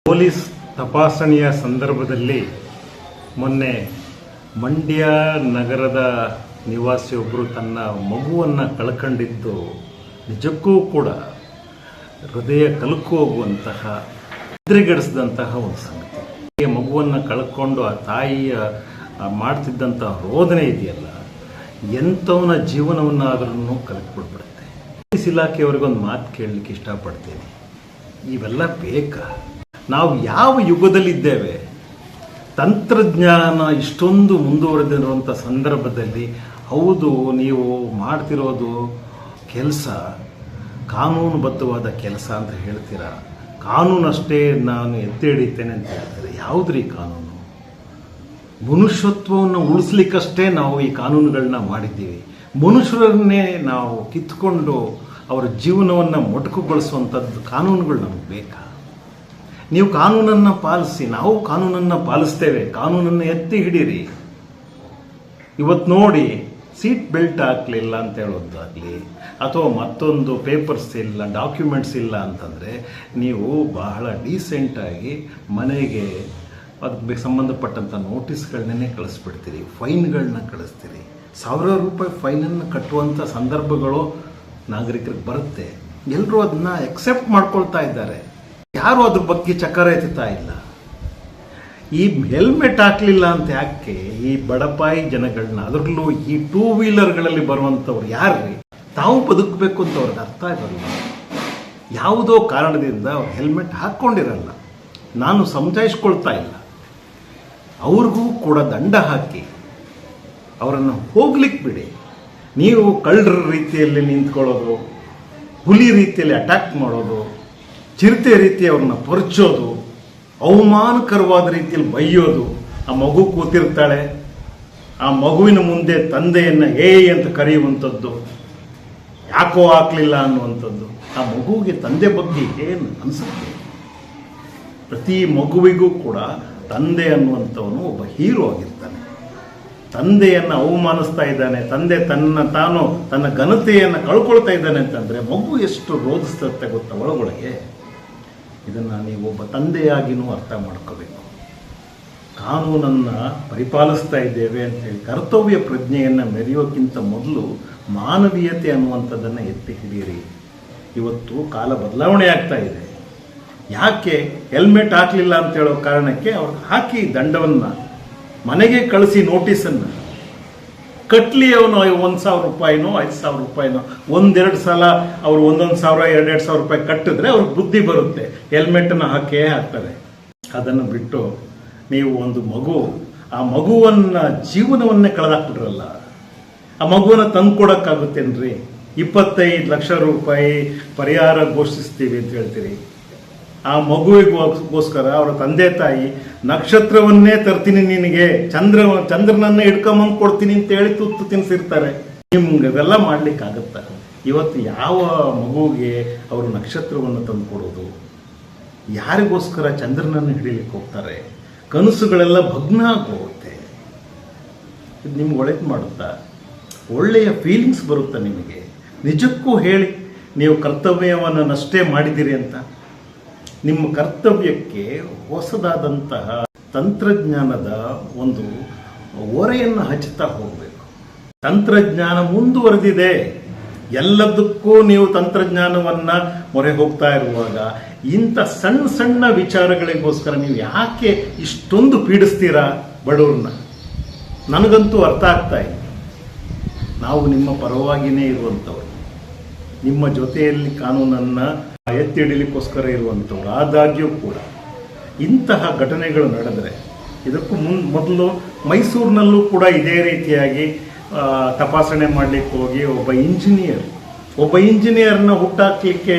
Police ತಪಾಸಣೆಯ ಸಂದರ್ಭದಲ್ಲಿ ಮೊನ್ನೆ ಮಂಡ್ಯ ನಗರದ ನಿವಾಸಿಯೊಬ್ಬರು ತನ್ನ ಮಗುವನ್ನು ಕಳ್ಕೊಂಡಿದ್ದು ನಿಜಕ್ಕೂ ಕೂಡ ಹೃದಯ ಕಲಕು ಹೋಗುವಂತಹ ಎದುರುಗಡಿಸಿದಂತಹ ಒಂದು ಸಂಗತಿ. ಮಗುವನ್ನು ಕಳ್ಕೊಂಡು ಆ ತಾಯಿಯ ಮಾಡ್ತಿದ್ದಂತಹ ರೋದನೆ ಇದೆಯಲ್ಲ, ಎಂಥವನ ಜೀವನವನ್ನಾದ್ರೂ ಕಲಕಿಬಿಡ್ಬಿಡುತ್ತೆ. ಪೊಲೀಸ್ ಇಲಾಖೆಯವರಿಗೊಂದು ಮಾತು ಕೇಳಲಿಕ್ಕೆ ಇಷ್ಟಪಡ್ತೀನಿ, ಇವೆಲ್ಲ ಬೇಕಾ? ನಾವು ಯಾವ ಯುಗದಲ್ಲಿದ್ದೇವೆ? ತಂತ್ರಜ್ಞಾನ ಇಷ್ಟೊಂದು ಮುಂದುವರೆದಿರುವಂಥ ಸಂದರ್ಭದಲ್ಲಿ ಹೌದು, ನೀವು ಮಾಡ್ತಿರೋದು ಕೆಲಸ ಕಾನೂನುಬದ್ಧವಾದ ಕೆಲಸ ಅಂತ ಹೇಳ್ತೀರಾ, ಕಾನೂನಷ್ಟೇ ನಾನು ಎತ್ತಿ ಹಿಡಿತೇನೆ ಅಂತ ಹೇಳ್ತಾರೆ. ಯಾವುದ್ರಿ ಕಾನೂನು? ಮನುಷ್ಯತ್ವವನ್ನು ಉಳಿಸ್ಲಿಕ್ಕಷ್ಟೇ ನಾವು ಈ ಕಾನೂನುಗಳನ್ನ ಮಾಡಿದ್ದೀವಿ. ಮನುಷ್ಯರನ್ನೇ ನಾವು ಕಿತ್ಕೊಂಡು ಅವರ ಜೀವನವನ್ನು ಮೊಟಕುಗೊಳಿಸುವಂಥದ್ದು ಕಾನೂನುಗಳು ನಮಗೆ ಬೇಕಾ? ನೀವು ಕಾನೂನನ್ನು ಪಾಲಿಸಿ, ನಾವು ಕಾನೂನನ್ನು ಪಾಲಿಸ್ತೇವೆ, ಕಾನೂನನ್ನು ಎತ್ತಿ ಹಿಡೀರಿ. ಇವತ್ತು ನೋಡಿ, ಸೀಟ್ ಬೆಲ್ಟ್ ಹಾಕಲಿಲ್ಲ ಅಂತ ಹೇಳೋದಾಗಲಿ ಅಥವಾ ಮತ್ತೊಂದು ಪೇಪರ್ಸ್ ಇಲ್ಲ, ಡಾಕ್ಯುಮೆಂಟ್ಸ್ ಇಲ್ಲ ಅಂತಂದರೆ ನೀವು ಬಹಳ ಡೀಸೆಂಟಾಗಿ ಮನೆಗೆ ಅದಕ್ಕೆ ಸಂಬಂಧಪಟ್ಟಂಥ ನೋಟಿಸ್ಗಳನ್ನೇ ಕಳಿಸ್ಬಿಡ್ತೀರಿ, ಫೈನ್ಗಳನ್ನ ಕಳಿಸ್ತೀರಿ. ಸಾವಿರಾರು ರೂಪಾಯಿ ಫೈನನ್ನು ಕಟ್ಟುವಂಥ ಸಂದರ್ಭಗಳು ನಾಗರಿಕರಿಗೆ ಬರುತ್ತೆ. ಎಲ್ಲರೂ ಅದನ್ನ ಎಕ್ಸೆಪ್ಟ್ ಮಾಡ್ಕೊಳ್ತಾ ಇದ್ದಾರೆ, ಯಾರು ಅದ್ರ ಬಗ್ಗೆ ಚಕಾರ ಎತ್ತುತ್ತಾ ಇಲ್ಲ. ಈ ಹೆಲ್ಮೆಟ್ ಹಾಕಲಿಲ್ಲ ಅಂತ ಯಾಕೆ ಈ ಬಡಪಾಯಿ ಜನಗಳನ್ನ, ಅದರಲ್ಲೂ ಈ 2 ವೀಲರ್ಗಳಲ್ಲಿ ಬರುವಂಥವ್ರು ಯಾರ್ರಿ? ತಾವು ಬದುಕಬೇಕು ಅಂತ ಅವ್ರಿಗೆ ಅರ್ಥ ಇರಲ್ಲ. ಯಾವುದೋ ಕಾರಣದಿಂದ ಅವ್ರು ಹೆಲ್ಮೆಟ್ ಹಾಕ್ಕೊಂಡಿರಲ್ಲ. ನಾನು ಸಮಜಾಯಿಸ್ಕೊಳ್ತಾ ಇಲ್ಲ, ಅವ್ರಿಗೂ ಕೂಡ ದಂಡ ಹಾಕಿ ಅವರನ್ನು ಹೋಗ್ಲಿಕ್ಕೆ ಬಿಡಿ. ನೀವು ಕಳ್ಳರ ರೀತಿಯಲ್ಲಿ ನಿಂತ್ಕೊಳ್ಳೋದು, ಹುಲಿ ರೀತಿಯಲ್ಲಿ ಅಟ್ಯಾಕ್ ಮಾಡೋದು, ಚಿರತೆ ರೀತಿ ಅವ್ರನ್ನ ಪರ್ಚೋದು, ಅವಮಾನಕರವಾದ ರೀತಿಯಲ್ಲಿ ಬೈಯೋದು. ಆ ಮಗು ಕೂತಿರ್ತಾಳೆ, ಆ ಮಗುವಿನ ಮುಂದೆ ತಂದೆಯನ್ನು ಅಂತ ಕರೆಯುವಂಥದ್ದು, ಯಾಕೋ ಹಾಕ್ಲಿಲ್ಲ ಅನ್ನುವಂಥದ್ದು. ಆ ಮಗುವಿಗೆ ತಂದೆ ಬಗ್ಗೆ ಏನು ಅನಿಸುತ್ತೆ? ಪ್ರತಿ ಮಗುವಿಗೂ ಕೂಡ ತಂದೆ ಅನ್ನುವಂಥವನು ಒಬ್ಬ ಹೀರೋ ಆಗಿರ್ತಾನೆ. ತಂದೆಯನ್ನು ಅವಮಾನಿಸ್ತಾ ಇದ್ದಾನೆ, ತಂದೆ ತನ್ನ ಘನತೆಯನ್ನು ಕಳ್ಕೊಳ್ತಾ ಇದ್ದಾನೆ ಅಂತಂದರೆ ಮಗು ಎಷ್ಟು ರೋಧಿಸ್ತತ್ತೆ ಗೊತ್ತಾ ಒಳಗೊಳಗೆ. ಇದನ್ನು ನೀವು ಒಬ್ಬ ತಂದೆಯಾಗಿನೂ ಅರ್ಥ ಮಾಡ್ಕೋಬೇಕು. ಕಾನೂನನ್ನು ಪರಿಪಾಲಿಸ್ತಾ ಇದ್ದೇವೆ ಅಂತೇಳಿ ಕರ್ತವ್ಯ ಪ್ರಜ್ಞೆಯನ್ನು ಮೆರೆಯೋಕ್ಕಿಂತ ಮೊದಲು ಮಾನವೀಯತೆ ಅನ್ನುವಂಥದ್ದನ್ನು ಎತ್ತಿ ಹಿಡಿಯಿರಿ. ಇವತ್ತು ಕಾಲ ಬದಲಾವಣೆ ಆಗ್ತಾ ಇದೆ. ಯಾಕೆ ಹೆಲ್ಮೆಟ್ ಹಾಕಲಿಲ್ಲ ಅಂತ ಹೇಳೋ ಕಾರಣಕ್ಕೆ ಅವ್ರಿಗೆ ಹಾಕಿ ದಂಡವನ್ನು, ಮನೆಗೆ ಕಳಿಸಿ ನೋಟಿಸನ್ನು ಕಟ್ಲಿ. ಅವನು 1,000 ರೂಪಾಯಿನೋ 5,000 ರೂಪಾಯಿನೋ ಒಂದೆರಡು ಸಲ ಅವರು 1,000 2,000 ರೂಪಾಯಿ ಕಟ್ಟಿದ್ರೆ ಅವ್ರಿಗೆ ಬುದ್ಧಿ ಬರುತ್ತೆ, ಹೆಲ್ಮೆಟನ್ನು ಹಾಕೇ ಹಾಕ್ತಾರೆ. ಅದನ್ನು ಬಿಟ್ಟು ನೀವು ಒಂದು ಮಗು, ಆ ಮಗುವನ್ನು ಜೀವನವನ್ನೇ ಕಳೆದಾಕ್ಬಿಟ್ರಲ್ಲ. ಆ ಮಗುವನ್ನು ತಂದು ಕೊಡೋಕ್ಕಾಗುತ್ತೇನ್ರಿ? 25 ಲಕ್ಷ ರೂಪಾಯಿ ಪರಿಹಾರ ಘೋಷಿಸ್ತೀವಿ ಅಂತ ಹೇಳ್ತೀರಿ. ಆ ಮಗುವಿಗೋಸ್ಕರ ಅವರ ತಂದೆ ತಾಯಿ ನಕ್ಷತ್ರವನ್ನೇ ತರ್ತೀನಿ ನಿನಗೆ, ಚಂದ್ರನನ್ನೇ ಹಿಡ್ಕೊಂಬಂದು ಕೊಡ್ತೀನಿ ಅಂತ ಹೇಳಿ ತುತ್ತು ತಿನ್ಸಿರ್ತಾರೆ. ನಿಮ್ಗೆ ಅದೆಲ್ಲ ಮಾಡ್ಲಿಕ್ಕಾಗತ್ತ? ಇವತ್ತು ಯಾವ ಮಗುವಿಗೆ ಅವರು ನಕ್ಷತ್ರವನ್ನು ತಂದು ಕೊಡೋದು? ಯಾರಿಗೋಸ್ಕರ ಚಂದ್ರನನ್ನು ಹಿಡಿಲಿಕ್ಕೆ ಹೋಗ್ತಾರೆ? ಕನಸುಗಳೆಲ್ಲ ಭಗ್ನ ಆಗೋಗುತ್ತೆ. ಇದು ನಿಮ್ಗೆ ಒಳ್ಳೇದು ಮಾಡುತ್ತಾ? ಒಳ್ಳೆಯ ಫೀಲಿಂಗ್ಸ್ ಬರುತ್ತಾ ನಿಮಗೆ? ನಿಜಕ್ಕೂ ಹೇಳಿ, ನೀವು ಕರ್ತವ್ಯವನ್ನಷ್ಟೇ ಮಾಡಿದ್ದೀರಿ ಅಂತ? ನಿಮ್ಮ ಕರ್ತವ್ಯಕ್ಕೆ ಹೊಸದಾದಂತಹ ತಂತ್ರಜ್ಞಾನದ ಒಂದು ಹೊರೆಯನ್ನು ಹಚ್ಚುತ್ತಾ ಹೋಗಬೇಕು. ತಂತ್ರಜ್ಞಾನ ಮುಂದುವರೆದಿದೆ, ಎಲ್ಲದಕ್ಕೂ ನೀವು ತಂತ್ರಜ್ಞಾನವನ್ನು ಮೊರೆ ಹೋಗ್ತಾ ಇರುವಾಗ ಇಂಥ ಸಣ್ಣ ಸಣ್ಣ ವಿಚಾರಗಳಿಗೋಸ್ಕರ ನೀವು ಯಾಕೆ ಇಷ್ಟೊಂದು ಪೀಡಿಸ್ತೀರಾ ಬಡವ್ರನ್ನ? ನನಗಂತೂ ಅರ್ಥ ಆಗ್ತಾ ಇಲ್ಲ. ನಾವು ನಿಮ್ಮ ಪರವಾಗಿಯೇ ಇರುವಂಥವ್ರು, ನಿಮ್ಮ ಜೊತೆಯಲ್ಲಿ ಕಾನೂನನ್ನು ಎತ್ತಿ ಹಿಡಿಲಿಕ್ಕೋಸ್ಕರ ಇರುವಂಥವ್ರು. ಆದಾಗ್ಯೂ ಕೂಡ ಇಂತಹ ಘಟನೆಗಳು ನಡೆದರೆ, ಇದಕ್ಕೂ ಮೊದಲು ಮೈಸೂರಿನಲ್ಲೂ ಕೂಡ ಇದೇ ರೀತಿಯಾಗಿ ತಪಾಸಣೆ ಮಾಡಲಿಕ್ಕೆ ಹೋಗಿ ಒಬ್ಬ ಇಂಜಿನಿಯರ್ನ ಹುಟ್ಟಾಕಲಿಕ್ಕೆ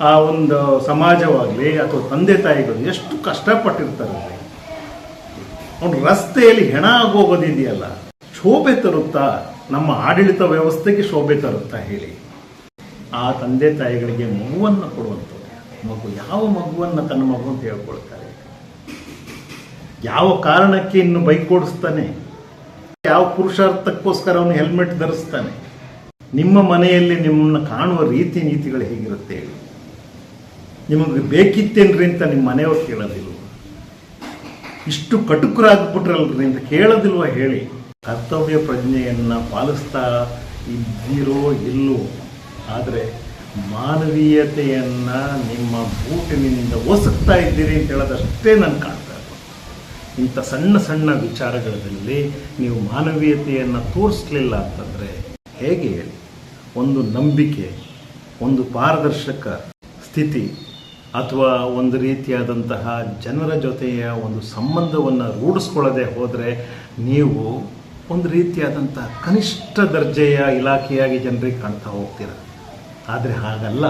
ಆ ಒಂದು ಸಮಾಜವಾಗಲಿ ಅಥವಾ ತಂದೆ ತಾಯಿಗಳು ಎಷ್ಟು ಕಷ್ಟಪಟ್ಟಿರ್ತಾರೆ. ಅವ್ನು ರಸ್ತೆಯಲ್ಲಿ ಹೆಣ ಆಗೋಗೋದಿದೆಯಲ್ಲ, ಶೋಭೆ ತರುತ್ತಾ? ನಮ್ಮ ಆಡಳಿತ ವ್ಯವಸ್ಥೆಗೆ ಶೋಭೆ ತರುತ್ತಾ ಹೇಳಿ? ಆ ತಂದೆ ತಾಯಿಗಳಿಗೆ ಮಗುವನ್ನು ಕೊಡುವಂಥದ್ದು. ಮಗು ಯಾವ ಮಗುವನ್ನು ತನ್ನ ಮಗು ಅಂತ ಹೇಳ್ಕೊಳ್ತಾರೆ? ಯಾವ ಕಾರಣಕ್ಕೆ ಇನ್ನು ಬೈಕ್ ಓಡಿಸ್ತಾನೆ? ಯಾವ ಪುರುಷಾರ್ಥಕ್ಕೋಸ್ಕರ ಅವನು ಹೆಲ್ಮೆಟ್ ಧರಿಸ್ತಾನೆ? ನಿಮ್ಮ ಮನೆಯಲ್ಲಿ ನಿಮ್ಮನ್ನು ಕಾಣುವ ರೀತಿ ನೀತಿಗಳು ಹೇಗಿರುತ್ತೆ ಹೇಳಿ? ನಿಮಗೆ ಬೇಕಿತ್ತೇನ್ರಿ ಅಂತ ನಿಮ್ಮ ಮನೆಯವ್ರು ಕೇಳೋದಿಲ್ಲ. ಇಷ್ಟು ಕಟುಕರಾಗ್ಬಿಟ್ರಲ್ರಿ ಅಂತ ಕೇಳೋದಿಲ್ವ ಹೇಳಿ? ಕರ್ತವ್ಯ ಪ್ರಜ್ಞೆಯನ್ನು ಪಾಲಿಸ್ತಾ ಇದ್ದೀರೋ ಇಲ್ಲೋ, ಆದರೆ ಮಾನವೀಯತೆಯನ್ನು ನಿಮ್ಮ ಬೂಟಿನಿಂದ ಒಸಕ್ತಾ ಇದ್ದೀರಿ ಅಂತ ಹೇಳೋದಷ್ಟೇ ನಾನು ಕಾಣ್ತಾ ಇರೋದು. ಇಂಥ ಸಣ್ಣ ಸಣ್ಣ ವಿಚಾರಗಳಲ್ಲಿ ನೀವು ಮಾನವೀಯತೆಯನ್ನು ತೋರಿಸಲಿಲ್ಲ ಅಂತಂದರೆ ಹೇಗೆ ಹೇಳಿ? ಒಂದು ನಂಬಿಕೆ, ಒಂದು ಪಾರದರ್ಶಕ ಸ್ಥಿತಿ, ಅಥವಾ ಒಂದು ರೀತಿಯಾದಂತಹ ಜನರ ಜೊತೆಯ ಒಂದು ಸಂಬಂಧವನ್ನು ರೂಢಿಸ್ಕೊಳ್ಳದೆ ಹೋದರೆ ನೀವು ಒಂದು ರೀತಿಯಾದಂತಹ ಕನಿಷ್ಠ ದರ್ಜೆಯ ಇಲಾಖೆಯಾಗಿ ಜನರಿಗೆ ಕಾಣ್ತಾ ಹೋಗ್ತೀರ. ಆದರೆ ಹಾಗಲ್ಲ.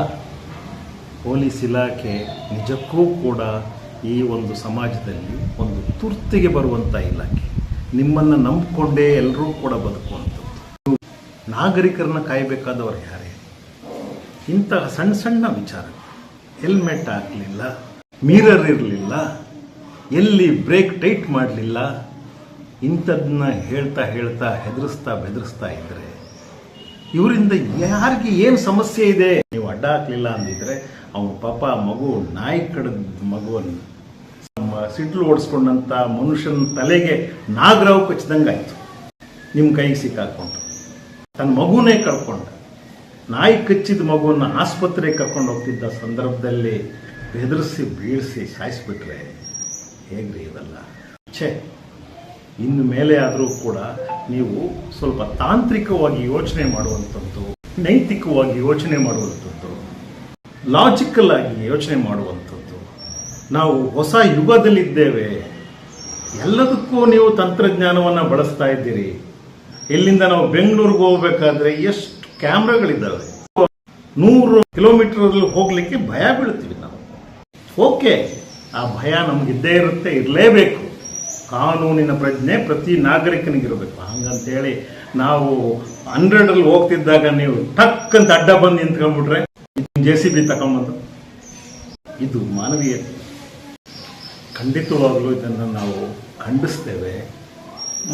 ಪೊಲೀಸ್ ಇಲಾಖೆ ನಿಜಕ್ಕೂ ಕೂಡ ಈ ಒಂದು ಸಮಾಜದಲ್ಲಿ ಒಂದು ತುರ್ತಿಗೆ ಬರುವಂಥ ಇಲಾಖೆ. ನಿಮ್ಮನ್ನು ನಂಬಿಕೊಂಡೇ ಎಲ್ಲರೂ ಕೂಡ ಬದುಕುವಂಥದ್ದು. ನಾಗರಿಕರನ್ನ ಕಾಯಬೇಕಾದವರು ಯಾರೇ? ಇಂತಹ ಸಣ್ಣ ಸಣ್ಣ ವಿಚಾರ, ಹೆಲ್ಮೆಟ್ ಹಾಕಲಿಲ್ಲ, ಮಿರರ್ ಇರಲಿಲ್ಲ, ಎಲ್ಲಿ ಬ್ರೇಕ್ ಟೈಟ್ ಮಾಡಲಿಲ್ಲ, ಇಂಥದನ್ನ ಹೇಳ್ತಾ ಹೇಳ್ತಾ ಬೆದರಿಸ್ತಾ ಇದ್ದರೆ ಇವರಿಂದ ಯಾರಿಗೆ ಏನು ಸಮಸ್ಯೆ ಇದೆ? ನೀವು ಅಡ್ಡ ಹಾಕಲಿಲ್ಲ ಅಂದಿದ್ರೆ ಅವನ ಪಾಪ ಮಗು, ನಾಯಿ ಕಡದ ಮಗುವನ್ನು ಸಿಡ್ಲು ಓಡಿಸ್ಕೊಂಡಂಥ ಮನುಷ್ಯನ ತಲೆಗೆ ನಾಗರಾವ್ ಕಚ್ಚಿದಂಗೆ ಆಯಿತು. ನಿಮ್ಮ ಕೈಗೆ ಸಿಕ್ಕಾಕೊಂಡು ತನ್ನ ಮಗುನೇ ಕಳ್ಕೊಂಡ. ನಾಯಿ ಕಚ್ಚಿದ ಮಗುವನ್ನು ಆಸ್ಪತ್ರೆಗೆ ಕರ್ಕೊಂಡು ಹೋಗ್ತಿದ್ದ ಸಂದರ್ಭದಲ್ಲಿ ಬೆದರಿಸಿ ಬೀಳಿಸಿ ಸಾಯಿಸಿಬಿಟ್ರೆ ಹೇಗ್ರಿ ಇವೆಲ್ಲ? ಇನ್ನು ಮೇಲೆ ಆದರೂ ಕೂಡ ನೀವು ಸ್ವಲ್ಪ ತಾಂತ್ರಿಕವಾಗಿ ಯೋಚನೆ ಮಾಡುವಂಥದ್ದು, ನೈತಿಕವಾಗಿ ಯೋಚನೆ ಮಾಡುವಂಥದ್ದು, ಲಾಜಿಕಲ್ ಆಗಿ ಯೋಚನೆ ಮಾಡುವಂಥದ್ದು. ನಾವು ಹೊಸ ಯುಗದಲ್ಲಿದ್ದೇವೆ. ಎಲ್ಲದಕ್ಕೂ ನೀವು ತಂತ್ರಜ್ಞಾನವನ್ನು ಬಳಸ್ತಾ ಇದ್ದೀರಿ. ಇಲ್ಲಿಂದ ನಾವು ಬೆಂಗಳೂರಿಗೆ ಹೋಗ್ಬೇಕಾದ್ರೆ ಎಷ್ಟು ಕ್ಯಾಮ್ರಾಗಳಿದ್ದಾವೆ. 100 ಕಿಲೋಮೀಟರ್ ಹೋಗ್ಲಿಕ್ಕೆ ಭಯ ಬೀಳ್ತೀವಿ ನಾವು. ಓಕೆ, ಆ ಭಯ ನಮಗಿದ್ದೇ ಇರುತ್ತೆ, ಇರಲೇಬೇಕು. ಕಾನೂನಿನ ಪ್ರಜ್ಞೆ ಪ್ರತಿ ನಾಗರಿಕನಿಗಿರಬೇಕು. ಹಂಗಂತೇಳಿ ನಾವು 100 ಹೋಗ್ತಿದ್ದಾಗ ನೀವು ಟಕ್ ಅಂತ ಅಡ್ಡ ಬಂದು ನಿಂತ್ಕೊಂಡ್ಬಿಟ್ರೆ JCB ತಗೊಂಬಂದು, ಇದು ಮಾನವೀಯತೆ. ಖಂಡಿತವಾಗಲೂ ಇದನ್ನು ನಾವು ಖಂಡಿಸ್ತೇವೆ.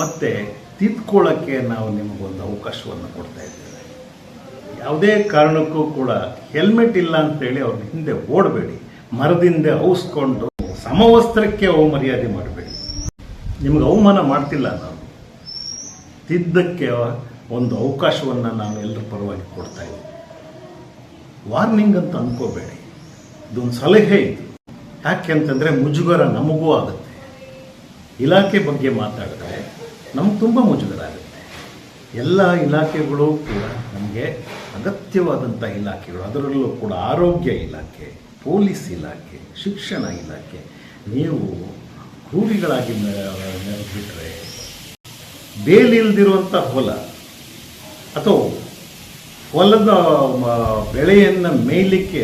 ಮತ್ತು ತಿದ್ಕೊಳ್ಳೋಕ್ಕೆ ನಾವು ನಿಮಗೊಂದು ಅವಕಾಶವನ್ನು ಕೊಡ್ತಾ ಇದ್ದೇವೆ. ಯಾವುದೇ ಕಾರಣಕ್ಕೂ ಕೂಡ ಹೆಲ್ಮೆಟ್ ಇಲ್ಲ ಅಂತೇಳಿ ಅವ್ರ ಹಿಂದೆ ಓಡಬೇಡಿ. ಮರದಿಂದ ಔಸ್ಕೊಂಡು ಸಮವಸ್ತ್ರಕ್ಕೆ ಅವಮರ್ಯಾದೆ ಮಾಡಬೇಡಿ. ನಿಮಗೆ ಅವಮಾನ ಮಾಡ್ತಿಲ್ಲ ನಾನು. ತಿದ್ದಕ್ಕೆ ಒಂದು ಅವಕಾಶವನ್ನು ನಾನು ಎಲ್ಲರ ಪರವಾಗಿ ಕೊಡ್ತಾ ಇದ್ದೀನಿ. ವಾರ್ನಿಂಗ್ ಅಂತ ಅಂದ್ಕೋಬೇಡಿ, ಇದೊಂದು ಸಲಹೆ ಇದು. ಯಾಕೆ ಅಂತಂದರೆ ಮುಜುಗರ ನಮಗೂ ಆಗುತ್ತೆ. ಇಲಾಖೆ ಬಗ್ಗೆ ಮಾತಾಡಿದ್ರೆ ನಮ್ಗೆ ತುಂಬ ಮುಜುಗರ ಆಗುತ್ತೆ. ಎಲ್ಲ ಇಲಾಖೆಗಳು ಕೂಡ ನಮಗೆ ಅಗತ್ಯವಾದಂಥ ಇಲಾಖೆಗಳು. ಅದರಲ್ಲೂ ಕೂಡ ಆರೋಗ್ಯ ಇಲಾಖೆ, ಪೊಲೀಸ್ ಇಲಾಖೆ, ಶಿಕ್ಷಣ ಇಲಾಖೆ. ನೀವು ಕ್ರೂರಿಗಳಾಗಿ ಬಿಟ್ಟರೆ ಬೇಲಿಲ್ದಿರುವಂಥ ಹೊಲ ಅಥವಾ ಹೊಲದ ಬೆಳೆಯನ್ನು ಮೇಯಲಿಕ್ಕೆ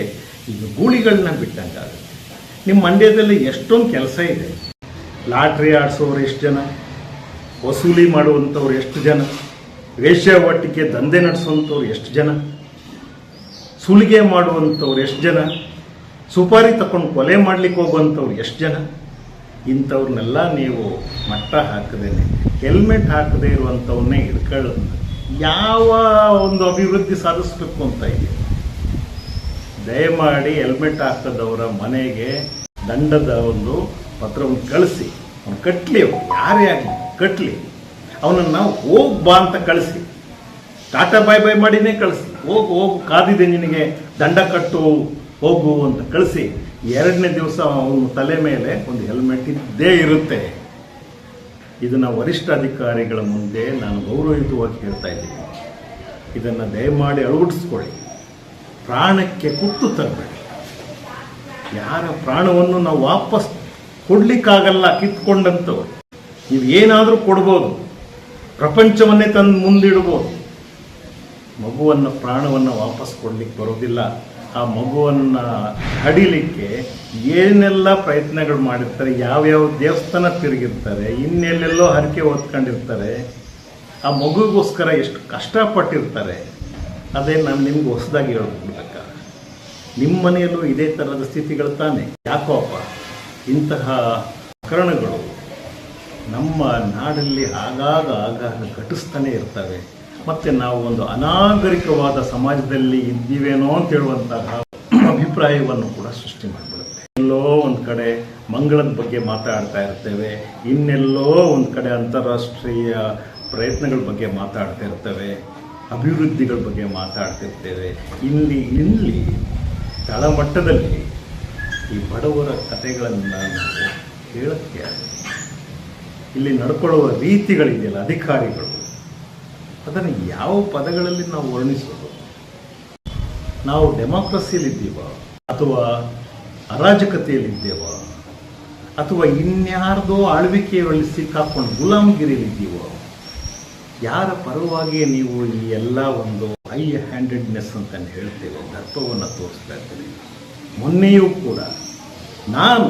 ಗೂಳಿಗಳನ್ನ ಬಿಟ್ಟಂಗಾಗುತ್ತೆ. ನಿಮ್ಮ ಮಂಡ್ಯದಲ್ಲಿ ಎಷ್ಟೊಂದು ಕೆಲಸ ಇದೆ. ಲಾಟ್ರಿ ಆಡಿಸೋರು ಎಷ್ಟು ಜನ, ವಸೂಲಿ ಮಾಡುವಂಥವ್ರು ಎಷ್ಟು ಜನ, ವೇಶ್ಯಾವಾಟಿಕೆ ದಂಧೆ ನಡೆಸುವಂಥವ್ರು ಎಷ್ಟು ಜನ, ಸುಲಿಗೆ ಮಾಡುವಂಥವ್ರು ಎಷ್ಟು ಜನ, ಸುಪಾರಿ ತಗೊಂಡು ಕೊಲೆ ಮಾಡಲಿಕ್ಕೆ ಹೋಗುವಂಥವ್ರು ಎಷ್ಟು ಜನ. ಇಂಥವ್ರನ್ನೆಲ್ಲ ನೀವು ಮಟ್ಟ ಹಾಕದೇನೆ, ಹೆಲ್ಮೆಟ್ ಹಾಕದೇ ಇರುವಂಥವನ್ನೇ ಹಿಡ್ಕೊಳ್ಳೋದು ಯಾವ ಒಂದು ಅಭಿವೃದ್ಧಿ ಸಾಧಿಸಬೇಕು ಅಂತ ಇದೆ? ದಯಮಾಡಿ ಹೆಲ್ಮೆಟ್ ಹಾಕದವರ ಮನೆಗೆ ದಂಡದ ಒಂದು ಪತ್ರವನ್ನು ಕಳಿಸಿ, ಅವನು ಕಟ್ಟಲಿ, ಯಾರೇ ಆಗಲಿ ಕಟ್ಟಲಿ, ಅವನನ್ನು ಹೋಗಿ ಬಾ ಅಂತ ಕಳಿಸಿ, ಟಾಟಾ ಬಾಯ್ ಬಾಯ್ ಮಾಡಿನೇ ಕಳಿಸಿ, ಹೋಗು ಕಾದಿದೆ ನಿನಗೆ ದಂಡ ಕಟ್ಟು ಹೋಗು ಅಂತ ಕಳಿಸಿ. 2ನೇ ದಿವಸ ಅವನ ತಲೆ ಮೇಲೆ ಒಂದು ಹೆಲ್ಮೆಟ್ ಇದ್ದೇ ಇರುತ್ತೆ. ಇದನ್ನು ವರಿಷ್ಠ ಅಧಿಕಾರಿಗಳ ಮುಂದೆ ನಾನು ಗೌರವಯುತವಾಗಿ ಹೇಳ್ತಾ ಇದ್ದೀನಿ. ಇದನ್ನು ದಯಮಾಡಿ ಅಳವಡಿಸ್ಕೊಳ್ಳಿ. ಪ್ರಾಣಕ್ಕೆ ಕುತ್ತು ತರಬೇಡಿ. ಯಾರ ಪ್ರಾಣವನ್ನು ನಾವು ವಾಪಸ್ ಕೊಡ್ಲಿಕ್ಕಾಗಲ್ಲ, ಕಿತ್ಕೊಂಡಂಥವ್ರು. ನೀವು ಏನಾದರೂ ಕೊಡ್ಬೋದು, ಪ್ರಪಂಚವನ್ನೇ ತಂದು ಮುಂದಿಡ್ಬೋದು. ಮಗುವನ್ನು, ಪ್ರಾಣವನ್ನು ವಾಪಸ್ ಕೊಡ್ಲಿಕ್ಕೆ ಬರೋದಿಲ್ಲ. ಆ ಮಗುವನ್ನು ಹಡಿಲಿಕ್ಕೆ ಏನೆಲ್ಲ ಪ್ರಯತ್ನಗಳು ಮಾಡಿರ್ತಾರೆ, ಯಾವ್ಯಾವ ದೇವಸ್ಥಾನ ತಿರುಗಿರ್ತಾರೆ, ಇನ್ನೆಲ್ಲೆಲ್ಲೋ ಹರಕೆ ಹೊತ್ಕೊಂಡಿರ್ತಾರೆ. ಆ ಮಗುಗೋಸ್ಕರ ಎಷ್ಟು ಕಷ್ಟಪಟ್ಟಿರ್ತಾರೆ. ಅದೇ ನಾನು ನಿಮ್ಗೆ ಹೊಸದಾಗಿ ಹೇಳ್ಬಿಡ್ಬೇಕ. ನಿಮ್ಮ ಮನೆಯಲ್ಲೂ ಇದೇ ಥರದ ಸ್ಥಿತಿಗಳು ತಾನೆ. ಯಾಕೋಪ್ಪ ಇಂತಹ ಪ್ರಕರಣಗಳು ನಮ್ಮ ನಾಡಲ್ಲಿ ಆಗಾಗ ಘಟಿಸ್ತಾನೆ ಇರ್ತವೆ. ಮತ್ತು ನಾವು ಒಂದು ಅನಾಗರಿಕವಾದ ಸಮಾಜದಲ್ಲಿ ಇದ್ದೀವೇನೋ ಅಂತ ಹೇಳುವಂತಹ ಅಭಿಪ್ರಾಯವನ್ನು ಕೂಡ ಸೃಷ್ಟಿ ಮಾಡಿಬಿಡುತ್ತೆ. ಎಲ್ಲೋ ಒಂದು ಕಡೆ ಮಂಗಳದ ಬಗ್ಗೆ ಮಾತಾಡ್ತಾ ಇರ್ತೇವೆ, ಇನ್ನೆಲ್ಲೋ ಒಂದು ಕಡೆ ಅಂತಾರಾಷ್ಟ್ರೀಯ ಪ್ರಯತ್ನಗಳ ಬಗ್ಗೆ ಮಾತಾಡ್ತಾ ಇರ್ತೇವೆ, ಅಭಿವೃದ್ಧಿಗಳ ಬಗ್ಗೆ ಮಾತಾಡ್ತಿರ್ತೇವೆ. ಇಲ್ಲಿ ತಳಮಟ್ಟದಲ್ಲಿ ಈ ಬಡವರ ಕಥೆಗಳನ್ನು ನಾವು ಹೇಳಕ್ಕೆ ಇಲ್ಲಿ ನಡ್ಕೊಳ್ಳುವ ರೀತಿಗಳಿದೆಯಲ್ಲ ಅಧಿಕಾರಿಗಳು, ಅದನ್ನು ಯಾವ ಪದಗಳಲ್ಲಿ ನಾವು ವರ್ಣಿಸೋದು? ನಾವು ಡೆಮಾಕ್ರಸಿಯಲ್ಲಿದ್ದೀವ ಅಥವಾ ಅರಾಜಕತೆಯಲ್ಲಿದ್ದೇವ ಅಥವಾ ಇನ್ಯಾರ್ದೋ ಆಳ್ವಿಕೆಯಲ್ಲಿ ಸಿಕ್ಕಾಕೊಂಡು ಗುಲಾಮಗಿರಿಯಲ್ಲಿದ್ದೀವೋ? ಯಾರ ಪರವಾಗಿ ನೀವು ಈ ಎಲ್ಲ ಒಂದು ಹೈ ಹ್ಯಾಂಡೆಡ್ನೆಸ್ ಅಂತ ಹೇಳ್ತೇವೆ, ದರ್ಪವನ್ನು ತೋರಿಸ್ತಾ ಇದ್ದೇವೆ. ಮೊನ್ನೆಯೂ ಕೂಡ ನಾನು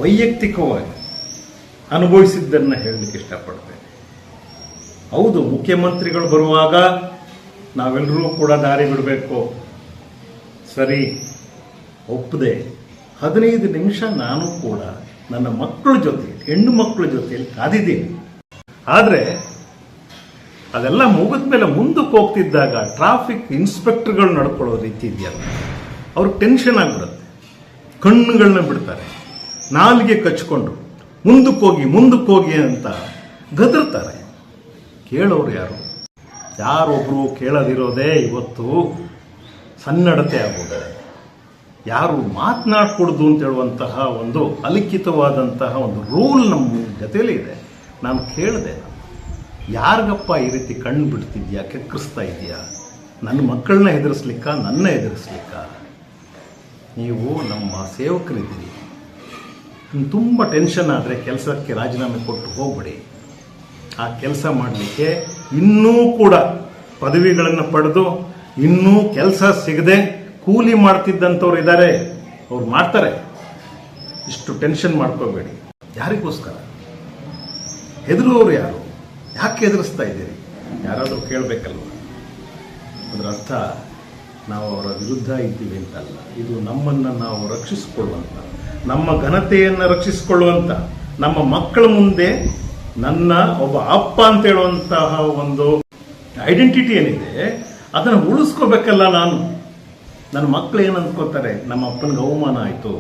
ವೈಯಕ್ತಿಕವಾಗಿ ಅನುಭವಿಸಿದ್ದನ್ನು ಹೇಳಲಿಕ್ಕೆ ಇಷ್ಟಪಡ್ತೇನೆ. ಹೌದು, ಮುಖ್ಯಮಂತ್ರಿಗಳು ಬರುವಾಗ ನಾವೆಲ್ಲರೂ ಕೂಡ ದಾರಿ ಬಿಡಬೇಕು, ಸರಿ, ಒಪ್ಪದೆ 15 ನಿಮಿಷ ನಾನು ಕೂಡ ನನ್ನ ಮಕ್ಕಳ ಜೊತೆ, ಹೆಣ್ಣು ಮಕ್ಕಳ ಜೊತೆಯಲ್ಲಿ ಕಾದಿದ್ದೀನಿ. ಆದರೆ ಅದೆಲ್ಲ ಮುಗಿದ ಮೇಲೆ ಮುಂದಕ್ಕೆ ಹೋಗ್ತಿದ್ದಾಗ ಟ್ರಾಫಿಕ್ ಇನ್ಸ್ಪೆಕ್ಟರ್ಗಳು ನಡ್ಕೊಳ್ಳೋ ರೀತಿ ಇದೆಯಲ್ಲ, ಅವ್ರಿಗೆ ಟೆನ್ಷನ್ ಆಗಿಬಿಡುತ್ತೆ. ಕಣ್ಣುಗಳನ್ನ ಬಿಡ್ತಾರೆ, ನಾಲಿಗೆ ಕಚ್ಕೊಂಡು ಮುಂದಕ್ಕೆ ಹೋಗಿ ಅಂತ ಗದರ್ತಾರೆ. ಕೇಳೋರು ಯಾರು? ಯಾರೊಬ್ಬರು ಕೇಳದಿರೋದೇ ಇವತ್ತು ಸನ್ನಡತೆ ಆಗೋದೆ. ಯಾರು ಮಾತನಾಡ್ಕೊಡ್ದು ಅಂತ ಹೇಳುವಂತಹ ಒಂದು ಅಲಿಖಿತವಾದಂತಹ ಒಂದು ರೂಲ್ ನಮ್ಮ ಜೊತೆಯಲ್ಲಿ ಇದೆ. ನಾನು ಕೇಳಿದೆ, ಯಾರಿಗಪ್ಪ ಈ ರೀತಿ ಕಣ್ಣು ಬಿಡ್ತಿದ್ಯಾ, ಕೆಕ್ಕರಿಸ್ತಾ ಇದೆಯಾ? ನನ್ನ ಮಕ್ಕಳನ್ನ ಹೆದರಿಸ್ಲಿಕ್ಕ, ನನ್ನ ಹೆದರಿಸ್ಲಿಕ್ಕ? ನೀವು ನಮ್ಮ ಸೇವಕರಿದ್ದೀರಿ, ತುಂಬ ಟೆನ್ಷನ್ ಆದರೆ ಕೆಲಸಕ್ಕೆ ರಾಜೀನಾಮೆ ಕೊಟ್ಟು ಹೋಗ್ಬಿಡಿ. ಆ ಕೆಲಸ ಮಾಡಲಿಕ್ಕೆ ಇನ್ನೂ ಕೂಡ ಪದವಿಗಳನ್ನು ಪಡೆದು ಇನ್ನೂ ಕೆಲಸ ಸಿಗದೆ ಕೂಲಿ ಮಾಡ್ತಿದ್ದಂಥವ್ರು ಇದ್ದಾರೆ, ಅವ್ರು ಮಾಡ್ತಾರೆ. ಇಷ್ಟು ಟೆನ್ಷನ್ ಮಾಡ್ಕೋಬೇಡಿ. ಯಾರಿಗೋಸ್ಕರ ಹೆದರುವವರು ಯಾರು? ಯಾಕೆ ಹೆದರಿಸ್ತಾ ಇದ್ದೀರಿ? ಯಾರಾದರೂ ಕೇಳಬೇಕಲ್ವ? ಅದರ ಅರ್ಥ ನಾವು ಅವರ ವಿರುದ್ಧ ಇದ್ದೀವಿ ಅಂತಲ್ಲ. ಇದು ನಮ್ಮನ್ನು ನಾವು ರಕ್ಷಿಸಿಕೊಳ್ಳುವಂಥ, ನಮ್ಮ ಘನತೆಯನ್ನು ರಕ್ಷಿಸಿಕೊಳ್ಳುವಂಥ, ನಮ್ಮ ಮಕ್ಕಳ ಮುಂದೆ ನನ್ನ ಒಬ್ಬ ಅಪ್ಪ ಅಂತ ಹೇಳುವಂತಹ ಒಂದು ಐಡೆಂಟಿಟಿ ಏನಿದೆ ಅದನ್ನು ಉಳಿಸ್ಕೋಬೇಕಲ್ಲ. ನನ್ನ ಮಕ್ಕಳು ಏನು ಅಂದ್ಕೋತಾರೆ? ನಮ್ಮ ಅಪ್ಪನಿಗೆ ಅವಮಾನ ಆಯಿತು,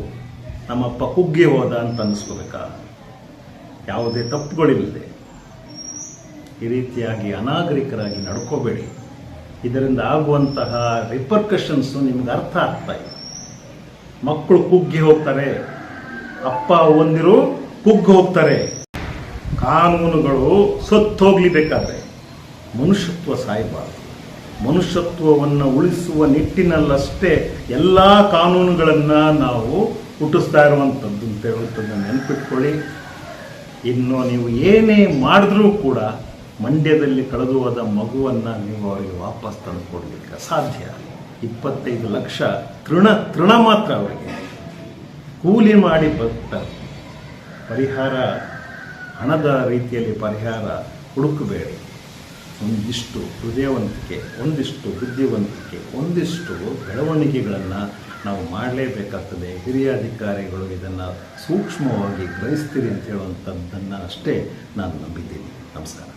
ನಮ್ಮಪ್ಪ ಕುಗ್ಗಿ ಹೋದ ಅಂತ ಅನ್ನಿಸ್ಕೋಬೇಕಾ? ಯಾವುದೇ ತಪ್ಪುಗಳಿಲ್ಲದೆ ಈ ರೀತಿಯಾಗಿ ಅನಾಗರಿಕರಾಗಿ ನಡ್ಕೋಬೇಡಿ. ಇದರಿಂದ ಆಗುವಂತಹ ರಿಪರ್ಕಷನ್ಸು ನಿಮ್ಗೆ ಅರ್ಥ ಆಗ್ತಾ ಇದೆ. ಮಕ್ಕಳು ಕುಗ್ಗಿ ಹೋಗ್ತಾರೆ, ಅಪ್ಪ ಒಂದಿರು ಕುಗ್ಗಿ ಹೋಗ್ತಾರೆ. ಕಾನೂನುಗಳು ಸತ್ತೋಗ್ಲಿಬೇಕಾದ್ರೆ ಮನುಷ್ಯತ್ವ ಸಾಯಬಾರದು. ಮನುಷ್ಯತ್ವವನ್ನು ಉಳಿಸುವ ನಿಟ್ಟಿನಲ್ಲಷ್ಟೇ ಎಲ್ಲ ಕಾನೂನುಗಳನ್ನು ನಾವು ಹುಟ್ಟಿಸ್ತಾ ಇರುವಂಥದ್ದು ಅಂತ ಹೇಳುವಂಥದ್ದನ್ನು ನೆನಪಿಟ್ಕೊಳ್ಳಿ. ಇನ್ನು ನೀವು ಏನೇ ಮಾಡಿದ್ರೂ ಕೂಡ ಮಂಡ್ಯದಲ್ಲಿ ಕಳೆದು ಹೋದ ಮಗುವನ್ನು ನೀವು ಅವರಿಗೆ ವಾಪಸ್ ತಂದು ಕೊಡಲಿಕ್ಕೆ ಅಸಾಧ್ಯ. 25 ಲಕ್ಷ ತೃಣ ಮಾತ್ರ ಅವರಿಗೆ ಕೂಲಿ ಮಾಡಿ ಬದುಕ್ತಾರೆ. ಪರಿಹಾರ ಹಣದ ರೀತಿಯಲ್ಲಿ ಪರಿಹಾರ ಹುಡುಕಬೇಡಿ. ಒಂದಿಷ್ಟು ಹೃದಯವಂತಿಕೆ, ಒಂದಿಷ್ಟು ಬುದ್ಧಿವಂತಿಕೆ, ಒಂದಿಷ್ಟು ಬೆಳವಣಿಗೆಗಳನ್ನು ನಾವು ಮಾಡಲೇಬೇಕಾಗ್ತದೆ. ಹಿರಿಯ ಅಧಿಕಾರಿಗಳು ಇದನ್ನು ಸೂಕ್ಷ್ಮವಾಗಿ ಗ್ರಹಿಸ್ತೀರಿ ಅಂತ ಹೇಳುವಂಥದ್ದನ್ನು ಅಷ್ಟೇ ನಾನು ನಂಬಿದ್ದೀನಿ. ನಮಸ್ಕಾರ.